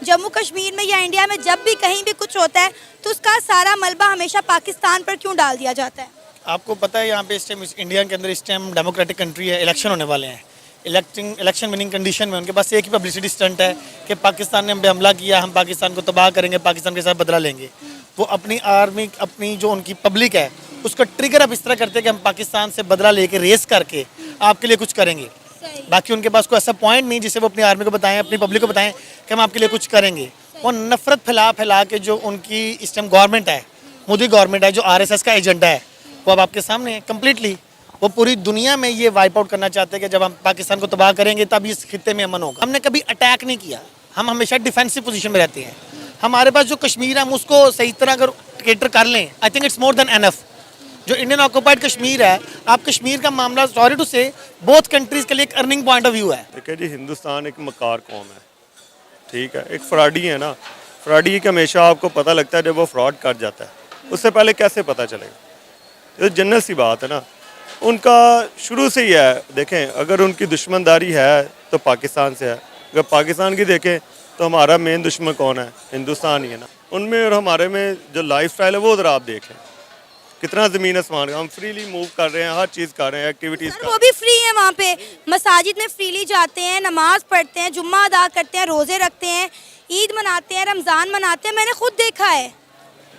जम्मू कश्मीर में या इंडिया में जब भी कहीं भी कुछ होता है तो उसका सारा मलबा हमेशा पाकिस्तान पर क्यों डाल दिया जाता है? आपको पता है यहाँ पे इस टाइम इंडिया के अंदर इस टाइम डेमोक्रेटिक कंट्री है, इलेक्शन होने वाले हैं। इलेक्शन विनिंग कंडीशन में उनके पास एक ही पब्लिसिटी स्टंट है कि पाकिस्तान ने हम पे हमला किया, हम पाकिस्तान को तबाह करेंगे, पाकिस्तान के साथ बदला लेंगे। वो अपनी आर्मी, अपनी जो उनकी पब्लिक है उसको ट्रिगर अप इस तरह करते हैं कि हम पाकिस्तान से बदला लेके रेस करके आपके लिए कुछ करेंगे। बाकी उनके पास कोई ऐसा पॉइंट नहीं जिससे वो अपनी आर्मी को बताएं, अपनी पब्लिक को बताएं कि हम आपके लिए कुछ करेंगे। वो नफरत फैला फैला के जो उनकी इस टाइम गवर्नमेंट है, मोदी गवर्नमेंट है, जो आरएसएस का एजेंडा है, वो अब आपके सामने है कम्प्लीटली। वो पूरी दुनिया में ये वाइप आउट करना चाहते हैं कि जब हम पाकिस्तान को तबाह करेंगे तब इस खित्ते में अमन होगा। हमने कभी अटैक नहीं किया, हम हमेशा डिफेंसिव पोजीशन में रहते हैं। हमारे पास जो कश्मीर है हम उसको सही तरह अगर केटर कर लें, I think it's more than enough. जो इंडियन ऑक्यूपाइड कश्मीर है, आप कश्मीर का मामला सॉरी टू से बोथ कंट्रीज के लिए एक अर्निंग पॉइंट ऑफ व्यू है। देखिए जी, हिंदुस्तान एक मकार कौम है, ठीक है, एक फ्रॉडी है ना। फ्रॉडी का हमेशा आपको पता लगता है जब वो फ्रॉड कर जाता है, उससे पहले कैसे पता चलेगा? ये जनरल सी बात है ना, उनका शुरू से ही है। देखें, अगर उनकी दुश्मनदारी है तो पाकिस्तान से है, अगर पाकिस्तान की देखें तो हमारा मेन दुश्मन कौन है? हिंदुस्तान ही है ना। उनमें और हमारे में जो लाइफ स्टाइल है वो उधर आप देखें, कितना ज़मीन आसमान, हम फ्रीली मूव कर रहे हैं, हर चीज़ कर रहे हैं, एक्टिविटीज़ कर। वो भी फ्री है, वहाँ पे मसाजिद में फ्रीली जाते हैं, नमाज पढ़ते हैं, जुम्मा अदा करते हैं, रोज़े रखते हैं, ईद मनाते हैं, रमज़ान मनाते हैं। मैंने खुद देखा है।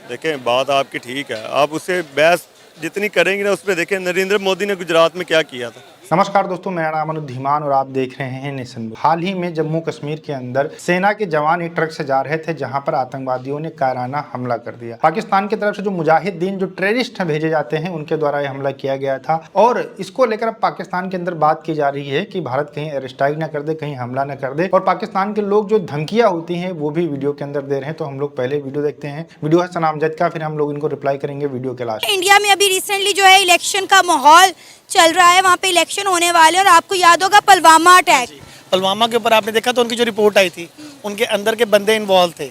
देखें, बात आपकी ठीक है, आप उससे बहस जितनी करेंगे ना उस पर देखें नरेंद्र मोदी ने गुजरात में क्या किया था। नमस्कार दोस्तों, मेरा नाम अनुज धीमान और आप देख रहे हैं नेशन। हाल ही में जम्मू कश्मीर के अंदर सेना के जवान एक ट्रक से जा रहे थे जहां पर आतंकवादियों ने कायराना हमला कर दिया। पाकिस्तान की तरफ से जो मुजाहिदीन, जो टेररिस्ट भेजे जाते हैं, उनके द्वारा यह हमला किया गया था। और इसको लेकर अब पाकिस्तान के अंदर बात की जा रही है कि भारत कहीं एयर स्ट्राइक न कर दे, कहीं हमला न कर दे। और पाकिस्तान के लोग जो धमकियां होती हैं वो भी वीडियो के अंदर दे रहे हैं। तो हम लोग पहले वीडियो देखते हैं, वीडियो है सनामजद का, फिर हम लोग इनको रिप्लाई करेंगे वीडियो के लास्ट। इंडिया में अभी रिसेंटली जो है इलेक्शन का माहौल चल रहा है, वहाँ पे इलेक्शन होने वाले हैं और आपको याद होगा पुलवामा अटैक। पुलवामा के ऊपर आपने देखा तो उनकी जो रिपोर्ट आई थी, उनके अंदर के बंदे इन्वॉल्व थे।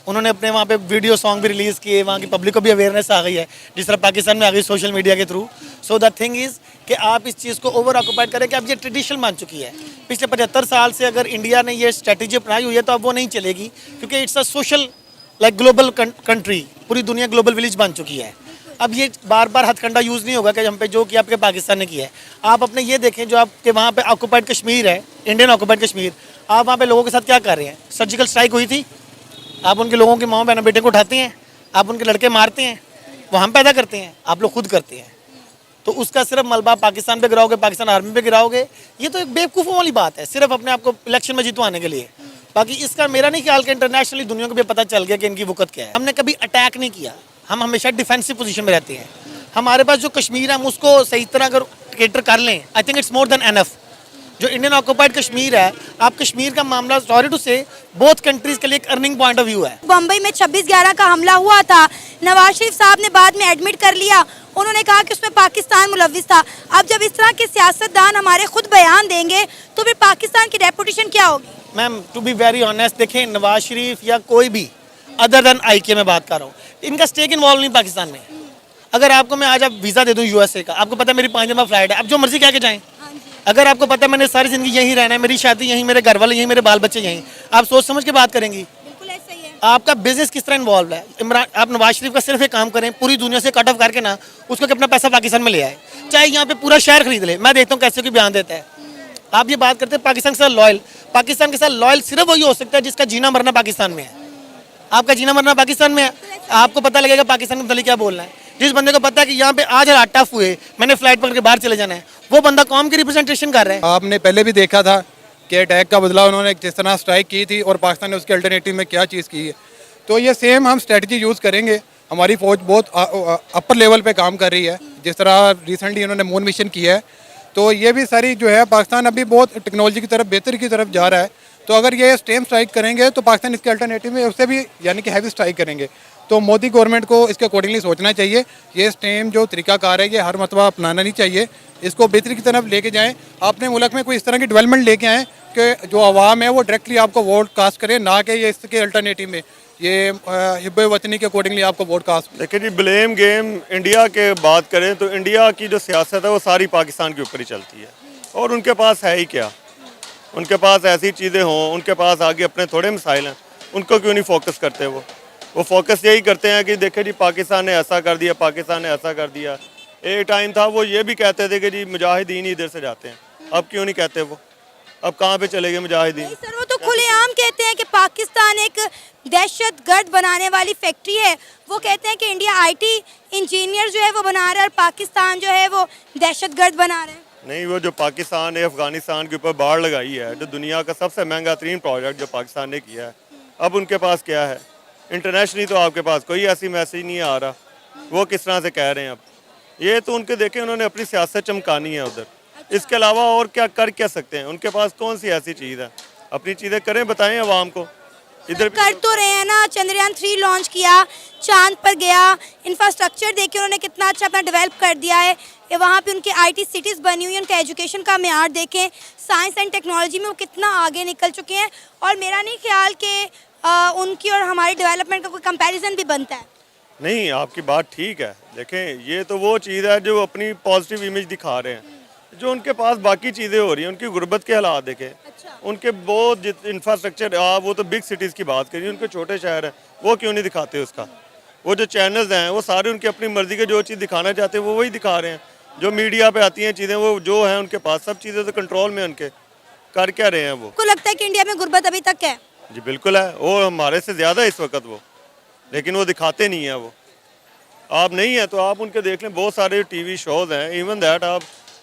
उन्होंने अपने वहाँ पे वीडियो सॉन्ग भी रिलीज़ किए, वहाँ की पब्लिक को भी अवेयरनेस आ गई है जिस तरह पाकिस्तान में आ गई सोशल मीडिया के through. So the thing is कि आप इस चीज़ को ओवर ऑक्यूपाइड करें कि अब ये ट्रेडिशन बन चुकी है। पिछले 75 साल से अगर इंडिया ने ये स्ट्रेटेजी अपनाई हुई है तो अब वो नहीं चलेगी, क्योंकि it's a social like global country, पूरी दुनिया ग्लोबल विलेज बन चुकी है। अब ये बार बार हथकंडा यूज़ नहीं होगा कि हम पे जो किया आपके पाकिस्तान ने किया है। आप अपने ये देखें, जो आपके वहाँ पे ऑक्यूपाइड कश्मीर है, इंडियन ऑक्यूपाइड कश्मीर, आप वहाँ पे लोगों के साथ क्या कर रहे हैं? सर्जिकल स्ट्राइक हुई थी, आप उनके लोगों के माँ बहनों बेटे को उठाते हैं, आप उनके लड़के मारते हैं, वो हम पैदा करते हैं, आप लोग खुद करते हैं। तो उसका सिर्फ मलबा पाकिस्तान पे गिराओगे, पाकिस्तान आर्मी पे गिराओगे, ये तो एक बेवकूफ़ों वाली बात है, सिर्फ अपने आप को इलेक्शन में जितवाने के लिए। बाकी इसका मेरा नहीं ख्याल कि इंटरनेशनली दुनिया को भी पता चल गया कि इनकी वक़्त क्या है। हमने कभी अटैक नहीं किया, हम हमेशा डिफेंसिव पोजीशन में रहते हैं। हमारे पास जो कश्मीर है हम उसको सही तरह अगर केटर कर लें, I think it's more than enough. जो इंडियन ऑक्यूपाइड कश्मीर है, आप कश्मीर का मामला सॉरी टू से बोथ कंट्रीज के लिए एक अर्निंग पॉइंट ऑफ व्यू है। बम्बई में 26/11 का हमला हुआ था, नवाज शरीफ साहब ने बाद में एडमिट कर लिया, उन्होंने कहा कि उसमें पाकिस्तान मुलव्विस था। अब जब इस तरह के सियासतदान हमारे खुद बयान देंगे तो फिर पाकिस्तान की रेपुटेशन क्या होगी? Ma'am, to be very honest, देखें, नवाज शरीफ या कोई भी अदर देन IK में बात कर रहा हूँ, इनका स्टेक इन्वॉल्व नहीं पाकिस्तान में। अगर आपको मैं आज आप वीज़ा दे दूँ USA का, आपको पता है मेरी 5 दिन में फ्लाइट है, आप जो मर्जी कह के जाएँ। अगर आपको पता है मैंने सारी ज़िंदगी यहीं रहना है, मेरी शादी यहीं, मेरे घर वाले यहीं, मेरे बाल बच्चे यहीं, आप सोच समझ के बात करेंगी। बिल्कुल ऐसा ही है। आपका बिजनेस किस तरह इन्वॉल्व है? इमरान, आप नवाज शरीफ का सिर्फ एक काम करें, पूरी दुनिया से कट ऑफ करके ना उसको कि अपना पैसा पाकिस्तान में ले आए, चाहे यहाँ पे पूरा शहर खरीद ले। मैं देखता हूँ कैसे कोई बयान देता है। आप ये बात करते हैं पाकिस्तान के साथ लॉयल, पाकिस्तान के साथ लॉयल सिर्फ वही हो सकता है जिसका जीना मरना पाकिस्तान में है। आपका जीना मरना पाकिस्तान में है, आपको पता लगेगा पाकिस्तान के मतलब क्या बोलना है। जिस बंदे को पता है कि यहाँ पे आज हालात टफ हुए, मैंने फ्लाइट पकड़ के बाहर चले जाना है, वो बंदा कौम की रिप्रेजेंटेशन कर रहा है। आपने पहले भी देखा था कि अटैक का बदला उन्होंने जिस तरह स्ट्राइक की थी और पाकिस्तान ने उसके अल्टरनेटिव में क्या चीज़ की है। तो ये सेम हम स्ट्रेटजी यूज़ करेंगे। हमारी फ़ौज बहुत अपर लेवल पे काम कर रही है, जिस तरह रिसेंटली उन्होंने मून मिशन किया है। तो ये भी सारी जो है, पाकिस्तान अभी बहुत टेक्नोलॉजी की तरफ, बेहतर की तरफ जा रहा है। तो अगर ये स्टेम स्ट्राइक करेंगे तो पाकिस्तान इसके अल्टरनेटिव में उससे भी यानी कि हैवी स्ट्राइक करेंगे। तो मोदी गवर्नमेंट को इसके अकॉर्डिंगली सोचना चाहिए। ये स्टेम जो तरीकाकार है ये हर मरतबा अपनाना नहीं चाहिए, इसको बेहतरी की तरफ लेके जाएं। अपने मुल्क में कोई इस तरह की डेवलपमेंट लेके आएँ कि जो आवाम है वो डायरेक्टली आपको वोट कास्ट करे, ना कि ये इसके अल्टरनेटिव में ये हिब्बे वतनी के अकॉर्डिंगली आपको वोट कास्ट। देखिए जी, ब्लेम गेम इंडिया के बात करें तो इंडिया की जो सियासत है वो सारी पाकिस्तान के ऊपर ही चलती है। और उनके पास है ही क्या? उनके पास ऐसी चीज़ें हों, उनके पास आगे अपने थोड़े मसाइल हैं, उनको क्यों नहीं फोकस करते वो फोकस यही करते हैं कि देखे जी पाकिस्तान ने ऐसा कर दिया, पाकिस्तान ने ऐसा कर दिया। एक टाइम था वो ये भी कहते थे कि जी मुजाहिदीन इधर से जाते हैं, अब क्यों नहीं कहते वो? अब कहाँ पे चले गए मुजाहिदीन? नहीं सर, वो तो खुलेआम कहते हैं कि पाकिस्तान एक दहशतगर्द बनाने वाली फैक्ट्री है। वो कहते हैं कि इंडिया आईटी इंजीनियर जो है वो बना रहा है और पाकिस्तान जो है वो दहशतगर्द बना रहा है। नहीं, वो जो पाकिस्तान ने अफगानिस्तान के ऊपर बाढ़ लगाई है, जो दुनिया का सबसे महंगा तरीन प्रोजेक्ट जो पाकिस्तान ने किया है, अब उनके पास क्या है? इंटरनेशनली तो आपके पास कोई ऐसी मैसेज नहीं आ रहा, वो किस तरह से कह रहे हैं? अब ये तो उनके देखें, उन्होंने अपनी सियासत चमकानी है उधर, इसके अलावा और क्या कर सकते हैं? उनके पास कौन सी ऐसी चीज़ है? अपनी चीज़ें करें, बताएं आवाम को। इधर कर तो रहे हैं ना, चंद्रयान 3 लॉन्च किया, चांद पर गया, इंफ्रास्ट्रक्चर देखिए उन्होंने कितना अच्छा अपना डेवलप कर दिया है। ये वहाँ पे उनकी आईटी सिटीज़ बनी हुई है, उनका एजुकेशन का मेयार देखें, साइंस एंड टेक्नोलॉजी में वो कितना आगे निकल चुके हैं। और मेरा नहीं ख्याल कि उनकी और हमारी डेवलपमेंट का कोई कंपैरिजन भी बनता है। नहीं, आपकी बात ठीक है। देखें, ये तो वो चीज़ है जो अपनी पॉजिटिव इमेज दिखा रहे हैं। जो उनके पास बाकी चीज़ें हो रही हैं, उनकी गुर्बत के हालात देखें। अच्छा। उनके बहुत इंफ्रास्ट्रक्चर, वो तो बिग सिटीज़ की बात करिए, उनके छोटे शहर हैं, वो क्यों नहीं दिखाते उसका? वो जो चैनल्स हैं वो सारे उनकी अपनी मर्जी के जो चीज़ दिखाना चाहते हैं वो वही दिखा रहे हैं। जो मीडिया पे आती हैं चीज़ें, वो जो हैं उनके पास सब चीज़ें तो कंट्रोल में उनके। कर क्या रहे हैं वो? आपको लगता है कि इंडिया में गुर्बत अभी तक है? जी बिल्कुल है, वो हमारे से ज़्यादा है इस वक्त वो, लेकिन वो दिखाते नहीं है। वो आप नहीं है तो आप उनके देख लें, बहुत सारे टीवी शोज़ हैं, इवन दैट आप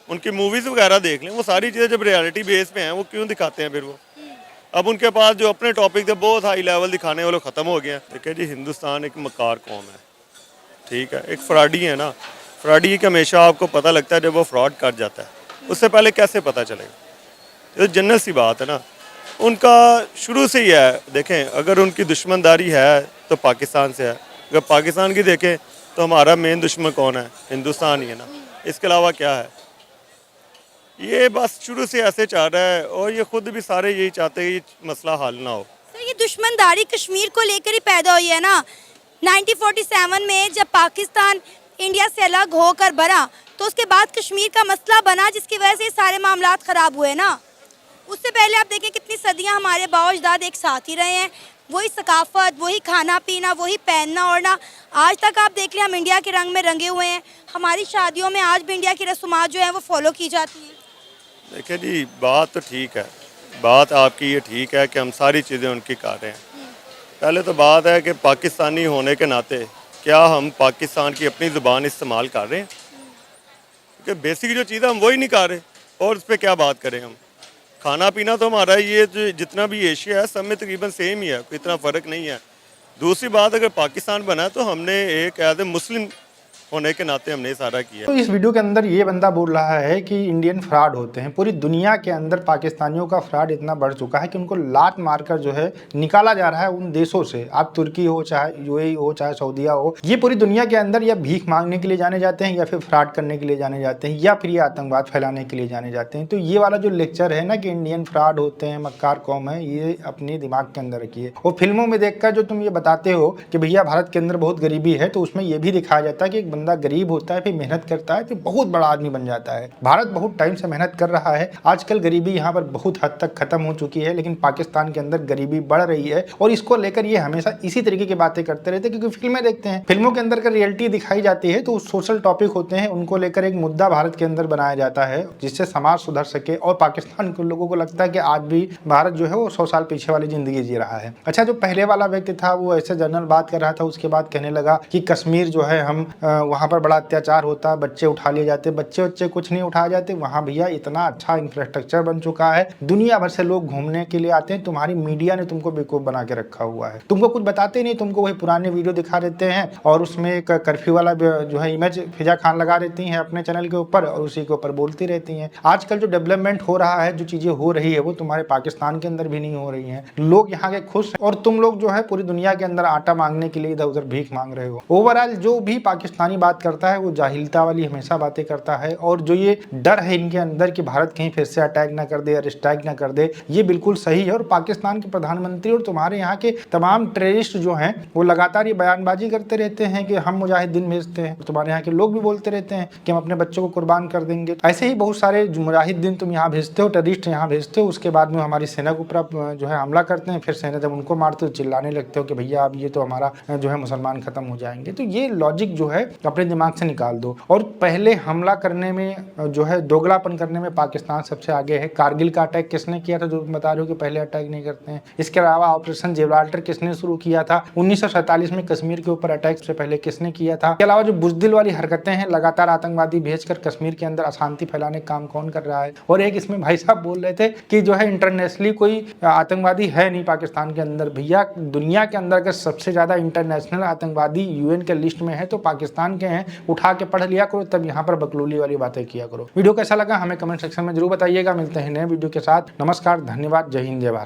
उनकी मूवीज़ वगैरह देख लें, वो सारी चीज़ें जब रियलिटी बेस पे हैं वो क्यों दिखाते हैं फिर वो? अब उनके पास जो अपने टॉपिक थे बहुत हाई लेवल दिखाने वाले ख़त्म हो गए हैं। देखिए जी, हिंदुस्तान एक मकार कौम है, ठीक है, एक फ्रॉडी है ना। फ्रॉडी का हमेशा आपको पता लगता है जब वो फ्रॉड कर जाता है, उससे पहले कैसे पता चलेगा? ये तो जन्नत सी बात है ना। उनका शुरू से ही है, देखें अगर उनकी दुश्मनदारी है तो पाकिस्तान से है, अगर पाकिस्तान की देखें तो हमारा मेन दुश्मन कौन है? हिंदुस्तान ही है ना, इसके अलावा क्या है? ये बस शुरू से ऐसे चाह रहा है और ये खुद भी सारे यही चाहते हैं कि मसला हल ना हो। सर, ये दुश्मनदारी कश्मीर को लेकर ही पैदा हुई है ना। 1947 में जब पाकिस्तान इंडिया से अलग होकर बना तो उसके बाद कश्मीर का मसला बना, जिसकी वजह से ये सारे मामलात ख़राब हुए ना। उससे पहले आप देखें कितनी सदियां हमारे बाओजदाद एक साथ ही रहे हैं, वही सकाफत, वही खाना पीना, वही पहनना ओढ़ना। आज तक आप देख लें हम इंडिया के रंग में रंगे हुए हैं, हमारी शादियों में आज भी इंडिया की रस्मात जो है वो फॉलो की जाती हैं। देखिए जी, बात तो ठीक है, बात आपकी ये ठीक है कि हम सारी चीज़ें उनकी कर रहे हैं। पहले तो बात है कि पाकिस्तानी होने के नाते क्या हम पाकिस्तान की अपनी ज़ुबान इस्तेमाल कर रहे हैं? क्योंकि बेसिक जो चीज़ है हम वही नहीं कर रहे, और उस पर क्या बात करें हम? खाना पीना तो हमारा ये जो जितना भी एशिया है सब में तकरीबन सेम ही है, कोई इतना फ़र्क नहीं है। दूसरी बात, अगर पाकिस्तान बना तो हमने एक एज ए मुस्लिम होने के नाते हमने सारा किया। तो इस वीडियो के अंदर ये बंदा बोल रहा है कि इंडियन फ्रॉड होते हैं। पूरी दुनिया के अंदर पाकिस्तानियों का फ्रॉड इतना बढ़ चुका है कि उनको लात मारकर जो है निकाला जा रहा है उन देशों से। आप तुर्की हो, चाहे यूएई हो, चाहे सऊदीया हो, ये पूरी दुनिया के अंदर या भीख मांगने के लिए जाने जाते हैं, या फिर फ्रॉड करने के लिए जाने जाते हैं, या फिर ये आतंकवाद फैलाने के लिए जाने जाते हैं। तो ये वाला जो लेक्चर है ना कि इंडियन फ्रॉड होते हैं, मक्कार कौम है, ये अपने दिमाग के अंदर रखिए। और फिल्मों में देखकर जो तुम ये बताते हो कि भैया भारत के अंदर बहुत गरीबी है, तो उसमें यह भी दिखाया जाता है कि एक बंदा गरीब होता है, फिर मेहनत करता है, फिर बहुत बड़ा आदमी बन जाता है। भारत बहुत टाइम से मेहनत कर रहा है, आजकल गरीबी यहाँ पर बहुत हद तक खत्म हो चुकी है, लेकिन पाकिस्तान के अंदर गरीबी बढ़ रही है। और इसको लेकर ये हमेशा इसी तरीके की बातें करते रहते हैं, क्योंकि फिल्में देखते हैं, फिल्मों के अंदर का रियलिटी दिखाई जाती है, तो सोशल टॉपिक होते हैं, उनको लेकर एक मुद्दा भारत के अंदर बनाया जाता है जिससे समाज सुधर सके। और पाकिस्तान के लोगों को लगता है कि आज भी भारत जो है वो 100 साल पीछे वाली जिंदगी जी रहा है। अच्छा, जो पहले वाला व्यक्ति था वो ऐसे जनरल बात कर रहा था, उसके बाद कहने लगा कि कश्मीर जो है हम वहाँ पर बड़ा अत्याचार होता है, बच्चे उठा लिए जाते, बच्चे कुछ नहीं उठाए जाते। वहाँ भैया इतना अच्छा इंफ्रास्ट्रक्चर बन चुका है, दुनिया भर से लोग घूमने के लिए आते हैं। तुम्हारी मीडिया ने तुमको बेवकूफ बना के रखा हुआ है, तुमको कुछ बताते नहीं, तुमको वही पुराने वीडियो दिखा देते हैं और उसमें एक कर्फ्यू वाला जो है इमेज फिजा खान लगा देती हैं अपने चैनल के ऊपर और उसी के ऊपर बोलती रहती हैं। आजकल जो डेवलपमेंट हो रहा है, जो चीजें हो रही है, वो तुम्हारे पाकिस्तान के अंदर भी नहीं हो रही है। लोग यहाँ के खुश और तुम लोग जो है पूरी दुनिया के अंदर आटा मांगने के लिए इधर उधर भीख मांग रहे हो। ओवरऑल जो भी पाकिस्तानी पुरानी बात करता है, वो जाहिलता वाली हमेशा बातें करता है। और जो ये डर है इनके अंदर कि भारत कहीं फिर से अटैक ना कर दे और स्ट्राइक ना कर दे, ये बिल्कुल सही है। और पाकिस्तान के प्रधानमंत्री और तुम्हारे यहाँ के तमाम टेररिस्ट जो हैं वो लगातार ये बयानबाजी करते रहते हैं कि हम मुजाहिदीन भेजते हैं। तुम्हारे यहाँ के लोग भी बोलते रहते हैं कि हम अपने बच्चों को कुर्बान कर देंगे। ऐसे ही बहुत सारे मुजाहिदीन तुम यहाँ भेजते हो, टेररिस्ट यहाँ भेजते हो, उसके बाद में हमारी सेना के ऊपर जो है हमला करते हैं। फिर सेना जब उनको मारते हो चिल्लाने लगते हो कि भैया अब ये तो हमारा जो है मुसलमान खत्म हो जाएंगे। तो ये लॉजिक जो है अपने दिमाग से निकाल दो। और पहले हमला करने में जो है दोगलापन करने में पाकिस्तान सबसे आगे है। कारगिल का अटैक किसने किया था, जो बता रहे हो कि पहले अटैक नहीं करते हैं। इसके अलावा ऑपरेशन जिब्राल्टर किसने शुरू किया था, 1947 में कश्मीर के ऊपर अटैक से पहले किसने किया था। इसके अलावा जो बुजदिल वाली हरकतें हैं, लगातार आतंकवादी भेजकर कश्मीर के अंदर अशांति फैलाने का काम कौन कर रहा है। और एक इसमें भाई साहब बोल रहे थे कि जो है इंटरनेशनली कोई आतंकवादी है नहीं पाकिस्तान के अंदर। भैया दुनिया के अंदर अगर सबसे ज्यादा इंटरनेशनल आतंकवादी यूएन के लिस्ट में है तो पाकिस्तान के हैं। उठा के पढ़ लिया करो, तब यहाँ पर बकलूली वाली बातें किया करो। वीडियो कैसा लगा हमें कमेंट सेक्शन में जरूर बताइएगा। मिलते हैं नए वीडियो के साथ। नमस्कार, धन्यवाद, जय हिंद, जय भारत।